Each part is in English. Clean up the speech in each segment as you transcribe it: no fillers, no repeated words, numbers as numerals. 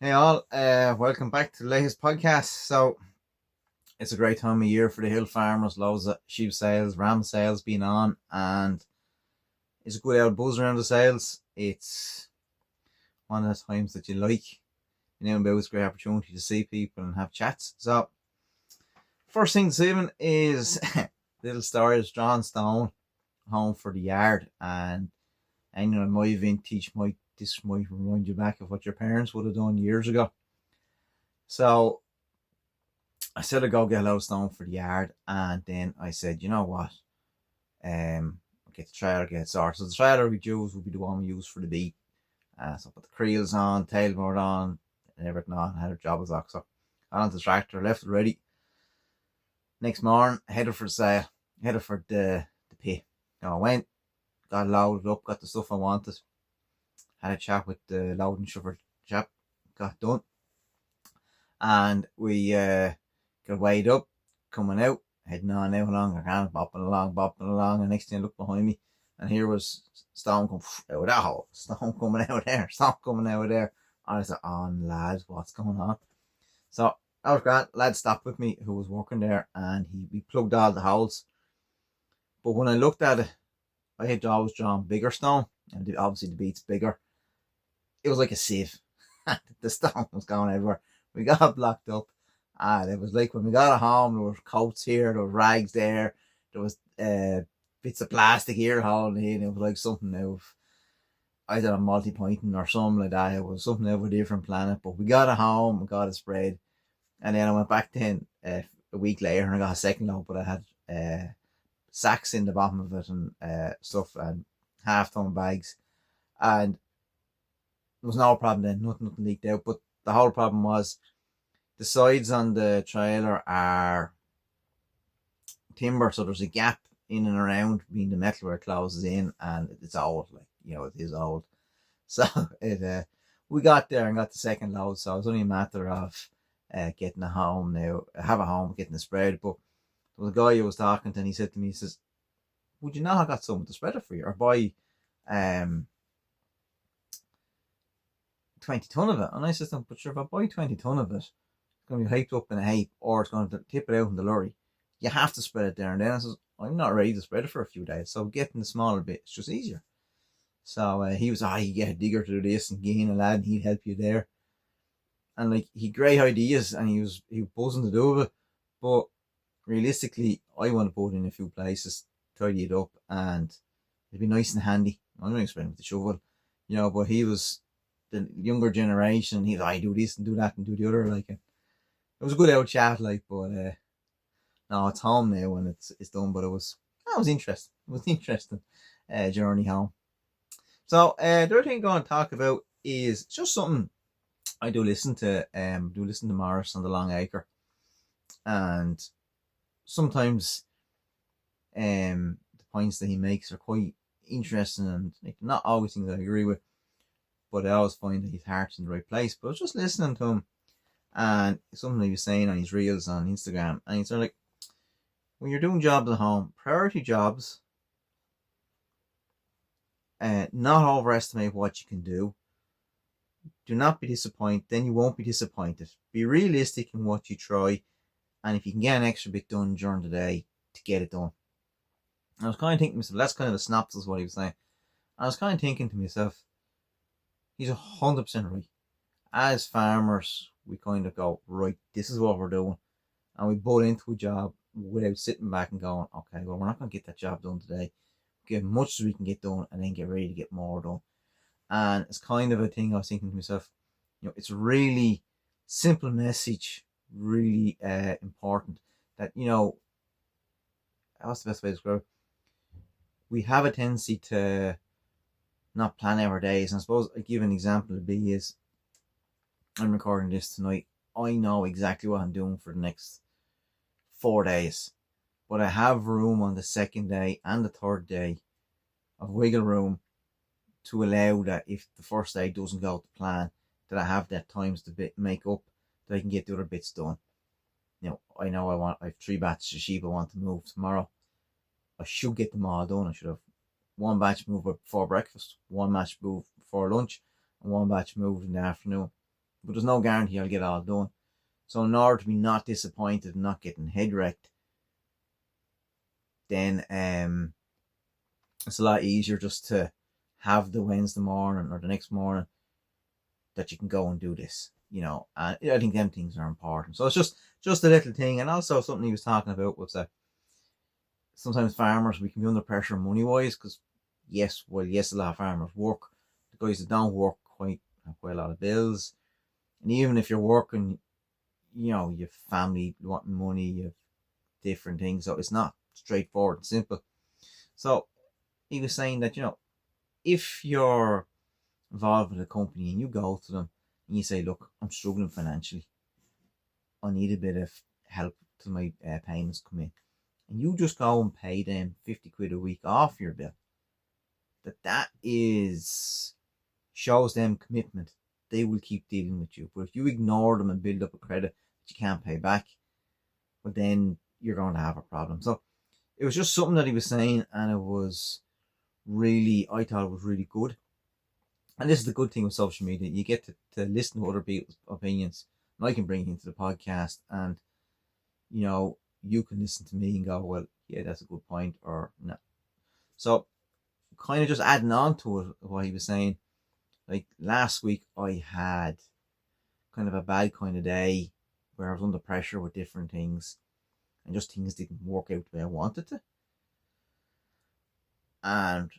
Hey all, welcome back to the latest podcast. So it's a great time of year for the hill farmers. Loads of sheep sales, ram sales being on, and it's a good old buzz around the sales. It's one of the times that you like. It's a great opportunity to see people and have chats. So first thing this evening is a little story of John Stone home for the yard, and my vintage might remind you back of what your parents would have done years ago. So I said I'd go get a load of stone for the yard, and then I said, you know what? Get the trailer, get it sorted. So the trailer we use will be the one we use for the beat. So I put the creels on, tailboard on, and everything on. Had a job as ox. So got onto the tractor, left it ready. Next morning, headed for the sale, headed for the pit. I went, got loaded up, got the stuff I wanted. Had a chat with the load and shovel chap, got done. And we got weighed up, coming out, heading on out along our can, bopping along, and next thing I look behind me, and here was stone coming out of that hole, stone coming out there, stone coming out of there. And I said, oh lads, what's going on? So that was great. Lad stopped with me who was working there, and we plugged all the holes. But when I looked at it, I had always drawn bigger stone, and obviously the beat's bigger. It was like a sieve. The stone was going everywhere. We got blocked up, and it was like when we got home, there were coats here, there were rags there, there was bits of plastic here holding in. It was like something out of, I don't know, multi-pointing or something like that. It was something out of a different planet. But we got it home and got it spread, and then I went back then a week later and I got a second load, but I had sacks in the bottom of it and stuff, and half-ton bags, and there was no problem then. Nothing leaked out. But the whole problem was the sides on the trailer are timber, so there's a gap in and around being the metal where it closes in, and it's old, it is old. So we got there and got the second load, so it was only a matter of getting it home now, have a home, getting it spread. But there was a guy who was talking to, and he said to me, he says, would you not have got someone to spread it for you, or buy 20 ton of it? And I said, but sure, if I buy 20 ton of it, it's going to be hyped up in a heap, or it's going to tip it out in the lorry. You have to spread it there and then. I says, I'm not ready to spread it for a few days, so getting the smaller bit is just easier. So he was, you get a digger to do this and gain a lad, and he'd help you there. And he great ideas, and he was buzzing to do it. But realistically, I want to put it in a few places, tidy it up, and it'd be nice and handy. I'm not explaining with the shovel, but he was the younger generation. He's I do this and do that and do the other. It was a good old chat, but no, it's home now and it's done. But it was interesting. It was an interesting journey home. So the other thing I'm going to talk about is just something I do listen to. Do listen to Morris on the Long Acre, and sometimes the points that he makes are quite interesting, and not always things I agree with, but I always find that his heart's in the right place. But I was just listening to him, and something he was saying on his reels on Instagram, and he's sort of when you're doing jobs at home, priority jobs, not overestimate what you can do. Do not be disappointed, then you won't be disappointed. Be realistic in what you try, and if you can get an extra bit done during the day, to get it done. And I was kind of thinking to myself, that's kind of a synopsis of what he was saying. I was kind of thinking to myself, he's 100% right. As farmers, we kind of go, right, this is what we're doing. And we butt into a job without sitting back and going, okay, well, we're not going to get that job done today. Get as much as we can get done and then get ready to get more done. And it's kind of a thing I was thinking to myself, it's a really simple message, really important that, what's the best way to describe it? We have a tendency to not plan our days. And I suppose I give an example of B is I'm recording this tonight. I know exactly what I'm doing for the next 4 days, but I have room on the second day and the third day of wiggle room to allow that if the first day doesn't go to plan, that I have that times to make up, that I can get the other bits done. I know I have 3 batches of sheep I want to move tomorrow. I should get them all done. I should have 1 batch moved before breakfast, 1 batch moved before lunch, and 1 batch moved in the afternoon. but there's no guarantee I'll get it all done. So in order to be not disappointed and not getting head wrecked, then it's a lot easier just to have the Wednesday morning or the next morning that you can go and do this, and I think them things are important. So it's just a little thing. And also something he was talking about was that sometimes farmers, we can be under pressure money wise, because yes, a lot of farmers work. The guys that don't work have quite a lot of bills. And even if you're working, you have family wanting money, you have different things, so it's not straightforward and simple. So he was saying that, if you're involved with a company and you go to them and you say, look, I'm struggling financially, I need a bit of help till my payments come in, and you just go and pay them 50 quid a week off your bill, that shows them commitment. They will keep dealing with you. But if you ignore them and build up a credit that you can't pay back, well, then you're going to have a problem. So it was just something that he was saying, and I thought it was really good. And this is the good thing with social media. You get to listen to other people's opinions. And I can bring it into the podcast, and, you can listen to me and go, well, yeah, that's a good point, or no. So kind of just adding on to it, what he was saying, like last week I had kind of a bad kind of day where I was under pressure with different things, and just things didn't work out the way I wanted to. And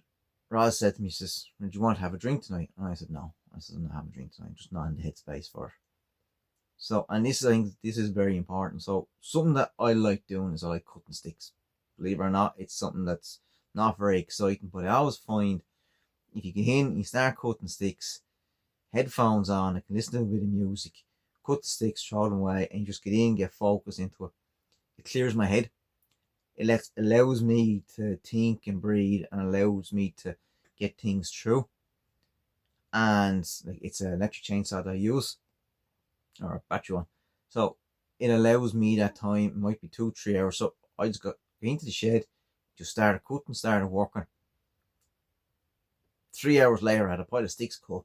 Roz said to me, she says, do you want to have a drink tonight? And I said, no. I said, I'm not having a drink tonight. I'm just not in the headspace for it. So, and I think this is very important. So something that I like doing is I like cutting sticks. Believe it or not, it's something that's not very exciting, but I always find if you get in, you start cutting sticks, headphones on, I can listen to a bit of music, cut the sticks, throw them away, and you just get in, get focused into it. It clears my head. It allows me to think and breathe, and allows me to get things through. And it's an electric chainsaw that I use, or a battery one. So it allows me that time. It might be 2-3 hours. So I just got into the shed, just started cutting, started working. 3 hours later, I had a pile of sticks cut,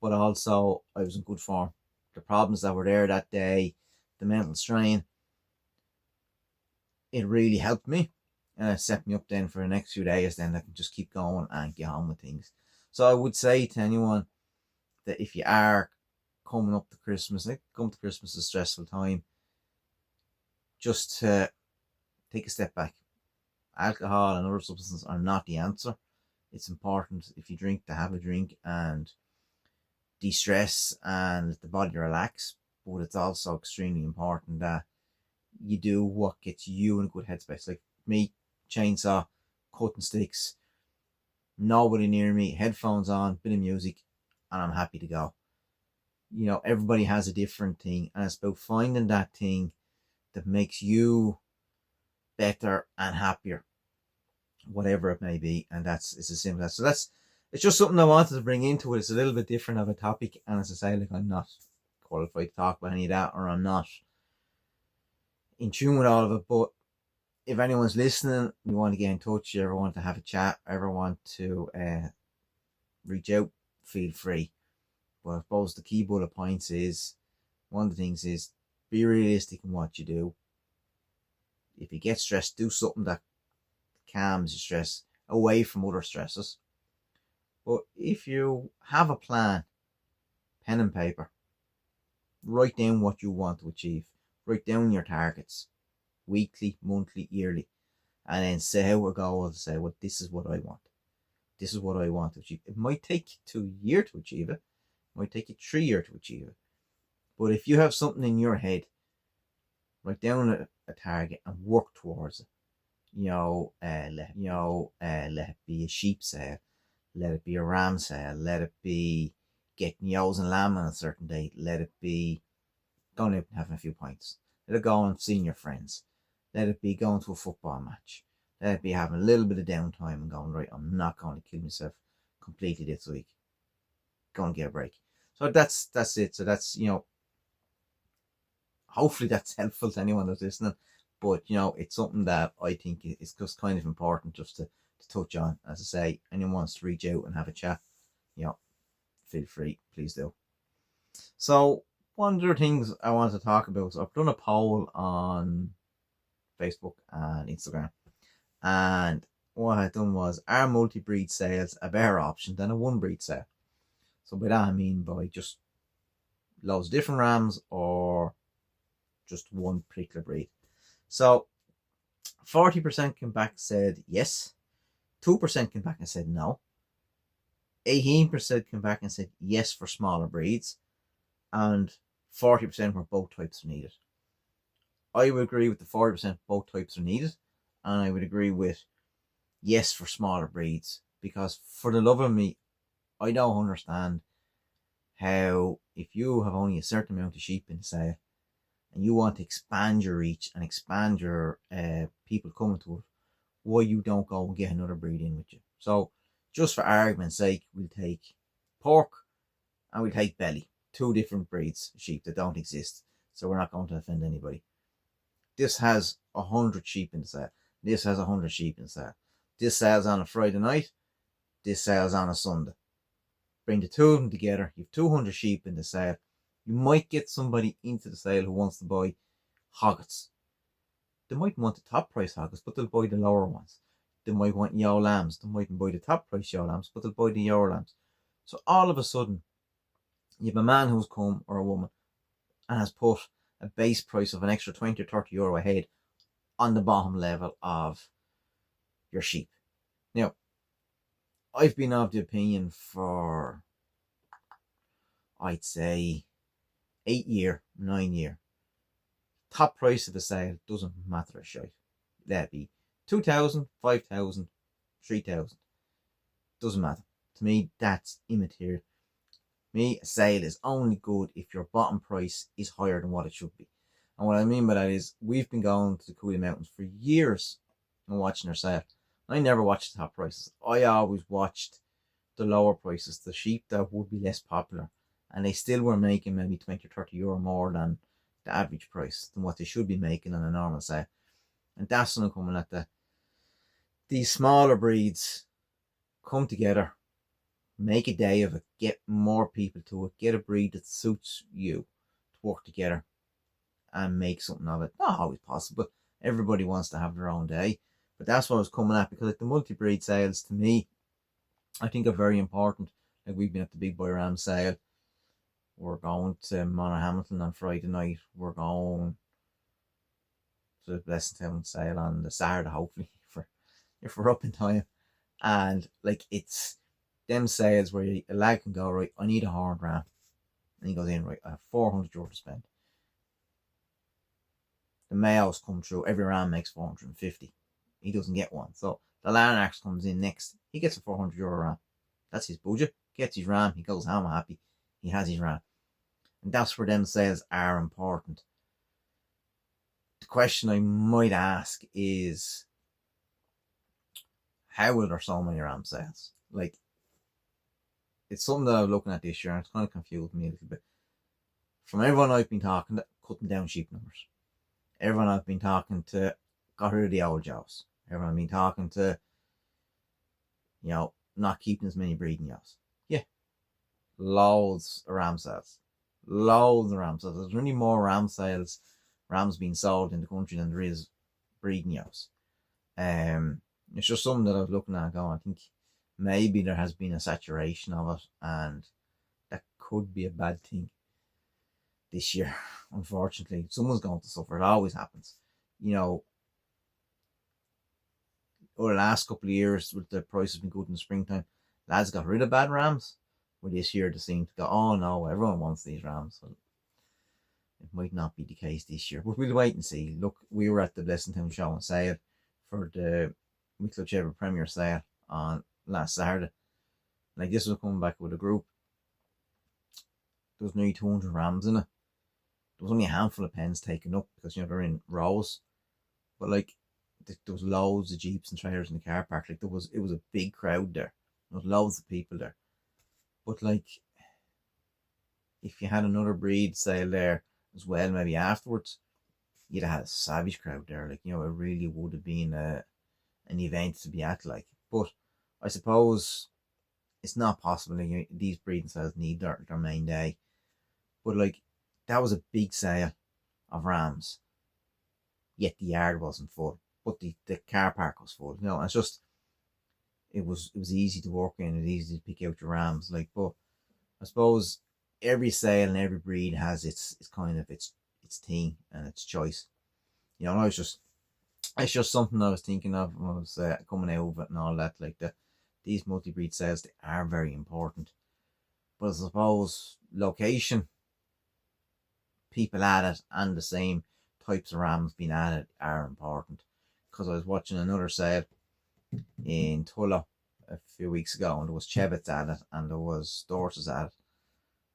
but also I was in good form. The problems that were there that day, the mental strain, it really helped me, and it set me up then for the next few days. Then I can just keep going and get on with things. So I would say to anyone that if you are coming up to Christmas, come to Christmas is a stressful time, just to take a step back. Alcohol and other substances are not the answer. It's important, if you drink, to have a drink and de-stress and let the body relax. But it's also extremely important that you do what gets you in a good headspace. Like me, chainsaw, cutting sticks, nobody near me, headphones on, bit of music, and I'm happy to go. Everybody has a different thing, and it's about finding that thing that makes you better and happier, whatever it may be. And it's as simple as. So it's just something I wanted to bring into it. It's a little bit different of a topic, and as I say, I'm not qualified to talk about any of that, or I'm not in tune with all of it. But if anyone's listening, you want to get in touch, you ever want to have a chat, ever want to reach out, feel free. But I suppose the key bullet points is, one of the things is, be realistic in what you do. If you get stressed, do something that calms your stress away from other stresses. But if you have a plan, pen and paper, write down what you want to achieve. Write down your targets, weekly, monthly, yearly, and then set out a goal to say, well, this is what I want. This is what I want to achieve. It might take you 2 years to achieve it. It might take you 3 years to achieve it. But if you have something in your head, write down a target and work towards it. Let it be a sheep sale, let it be a ram sale, let it be getting ewes and lamb on a certain date, let it be going out and having a few pints, let it go and seeing your friends, let it be going to a football match, let it be having a little bit of downtime and going, right, I'm not going to kill myself completely this week, go and get a break. So that's it. So that's, hopefully that's helpful to anyone that's listening. But it's something that I think is just kind of important just to touch on. As I say, anyone wants to reach out and have a chat, feel free, please do. So one of the things I want to talk about, so I've done a poll on Facebook and Instagram, and what I've done was, are multi-breed sales a better option than a one-breed sale? So by that I mean by just loads of different rams or just one particular breed. So 40% came back and said yes, 2% came back and said no, 18% came back and said yes for smaller breeds, and 40% were both types are needed. I would agree with the 40% both types are needed, and I would agree with yes for smaller breeds, because for the love of me, I don't understand how, if you have only a certain amount of sheep in the sale and you want to expand your reach and expand your people coming to it, why you don't go and get another breed in with you. So just for argument's sake, we'll take pork and we'll take belly, two different breeds of sheep that don't exist, so we're not going to offend anybody. This has 100 sheep in the sale, this has 100 sheep in the sale, this sells on a Friday night, this sells on a Sunday. Bring the two of them together, you've 200 sheep in the sale. You might get somebody into the sale who wants to buy hoggets. They might want the top price hoggets, but they'll buy the lower ones. They might want yow lambs. They mightn't buy the top price yow lambs, but they'll buy the yow lambs. So all of a sudden, you have a man who's come, or a woman, and has put a base price of an extra 20 or 30 euro a head on the bottom level of your sheep. Now, I've been of the opinion for, I'd say, 9 year. Top price of the sale doesn't matter a shite. Let it be 2,000, 5,000, 3,000. Doesn't matter. To me, that's immaterial. To me, a sale is only good if your bottom price is higher than what it should be. And what I mean by that is, we've been going to the Cooley Mountains for years and watching their sale. I never watched the top prices. I always watched the lower prices, the sheep that would be less popular, and they still were making maybe 20 or 30 euro more than the average price, than what they should be making on a normal sale. And that's when I'm coming at these smaller breeds. Come together, make a day of it, get more people to it, get a breed that suits you to work together and make something of it. Not always possible, everybody wants to have their own day, but that's what I was coming at, because like the multi-breed sales, to me, I think are very important. Like, we've been at the Big Boy Ram sale, we're going to Monaghan Hamilton on Friday night, we're going to the Blessingtown sale on the Saturday, hopefully, if we're up in time. And like, it's them sales where a lad can go, right, I need a horned ram, and he goes in, right, I have 400 euro to spend. The males come through, every ram makes 450. He doesn't get one. So the Larnax comes in next, he gets a 400 euro ram. That's his budget. Gets his ram, he goes home happy. He has his ram. And that's where them sales are important. The question I might ask is, how are there so many ram sales? Like, it's something that I'm looking at this year, and it's kind of confused me a little bit. From everyone I've been talking to, cutting down sheep numbers. Everyone I've been talking to got rid of the old jobs. Everyone I've been talking to, not keeping as many breeding ewes. Yeah. Loads of ram sales. Loads of ram sales. There's really more ram sales, rams being sold in the country than there is breeding ewes. It's just something that I was looking at and going, I think maybe there has been a saturation of it, and that could be a bad thing this year. Unfortunately, someone's going to suffer. It always happens. Over the last couple of years, with the prices been good in the springtime, lads got rid of bad rams. But this year they seem to go, oh no, everyone wants these rams. So it might not be the case this year, but we'll wait and see. Look, we were at the Blessingtown show and sale for the Roundwood Cheviot Premier sale on last Saturday. Like, this was coming back with a group. There was nearly 200 rams in it. There was only a handful of pens taken up because they're in rows. But like, there was loads of jeeps and trailers in the car park. Like, it was a big crowd there. There was loads of people there. But like, if you had another breed sale there as well, maybe afterwards, you'd have had a savage crowd there. Like, it really would have been an event to be at. Like, but I suppose it's not possible. Like, these breeding sales need their main day. But like, that was a big sale of rams, yet the yard wasn't full, but the car park was full. You know, it's just it was easy to walk in, it was easy to pick out your rams. Like, but I suppose every sale and every breed has its kind of its thing and its choice. You know, it's just something I was thinking of when I was coming out of it and all that. Like these multi-breed sales, they are very important. But I suppose location, people at it, and the same types of rams being at it are important. Because I was watching another sale in Tulla a few weeks ago, and there was Cheviots at it, and there was Dorses at it,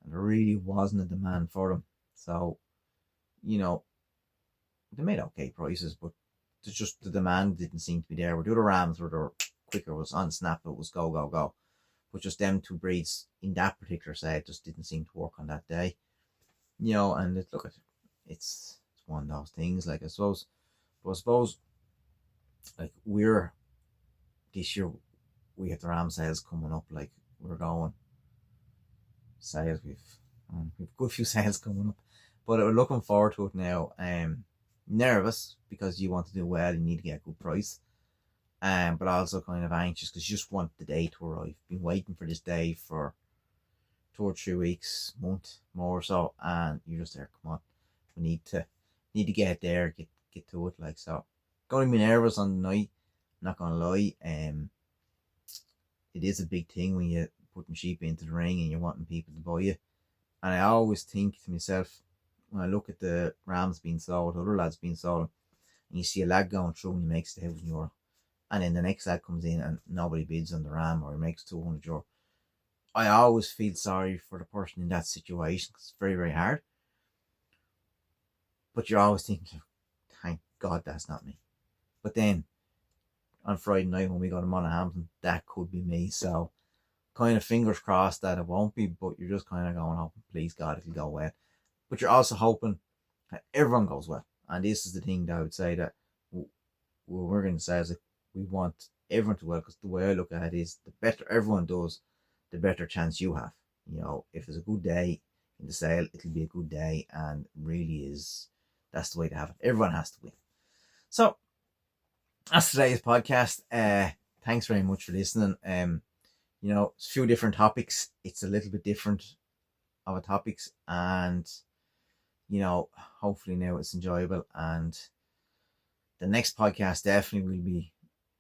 and there really wasn't a demand for them. So, you know, they made okay prices, but the demand didn't seem to be there. Where the other rams were there quicker, was on snap, it was go go go. But just them two breeds in that particular side just didn't seem to work on that day. You know, and look at it's one of those things. Like I suppose, like we're this year we have the ram sales coming up. Like we're going sales, we've a good few sales coming up, but we're looking forward to it now. Nervous because you want to do well, you need to get a good price. But also kind of anxious because you just want the day to arrive. Been waiting for this day for 2 or 3 weeks, month more so, and you're just there. Come on, we need to get there, get to it. Like, so, going to be nervous on the night. Not gonna lie, it is a big thing when you're putting sheep into the ring and you're wanting people to buy you. And I always think to myself when I look at the rams being sold, other lads being sold, and you see a lad going through and he makes €1,000. And then the next lad comes in and nobody bids on the ram, or he makes €200. I always feel sorry for the person in that situation because it's very, very hard. But you're always thinking, thank God that's not me. But then on Friday night when we go to Monaghan, that could be me. So kind of fingers crossed that it won't be, but you're just kind of going, oh, please God, it'll go well. But you're also hoping that everyone goes well. And this is the thing that I would say that we're going to say is that we want everyone to well, because the way I look at it is the better everyone does, the better chance you have. You know, if it's a good day in the sale, it'll be a good day, and really is that's the way to have it. Everyone has to win. So that's today's podcast. Thanks very much for listening. You know, it's a few different topics. It's a little bit different of a topics, and you know, hopefully now it's enjoyable. And the next podcast definitely will be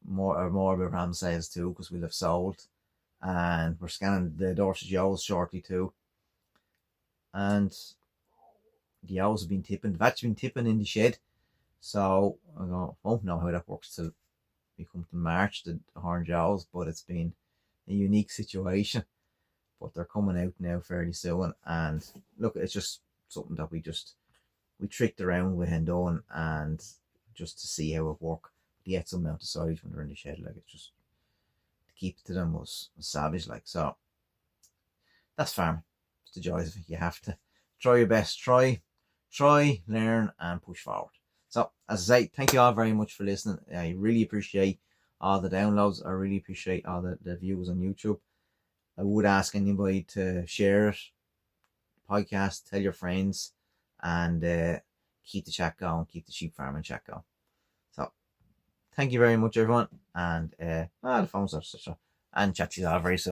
more about ram sales too, because we'll have sold, and we're scanning the Dorset yolls shortly too. And the owls have been tipping. They've actually been tipping in the shed. So I won't know how that works till we come to March, the orange owls, but it's been a unique situation. But they're coming out now fairly soon. And look, it's just something that we tricked around with and done, and just to see how it worked. To get some amount of silage when they're in the shed, like, it's just to keep it to them was savage. Like, so that's farming. It's the joys of it. You have to try your best, try, learn, and push forward. So, as I say, thank you all very much for listening. I really appreciate all the downloads. I really appreciate all the views on YouTube. I would ask anybody to share it, podcast, tell your friends, and keep the chat going, keep the sheep farming chat going. So, thank you very much, everyone, and the phone's off, and chat to you all very soon.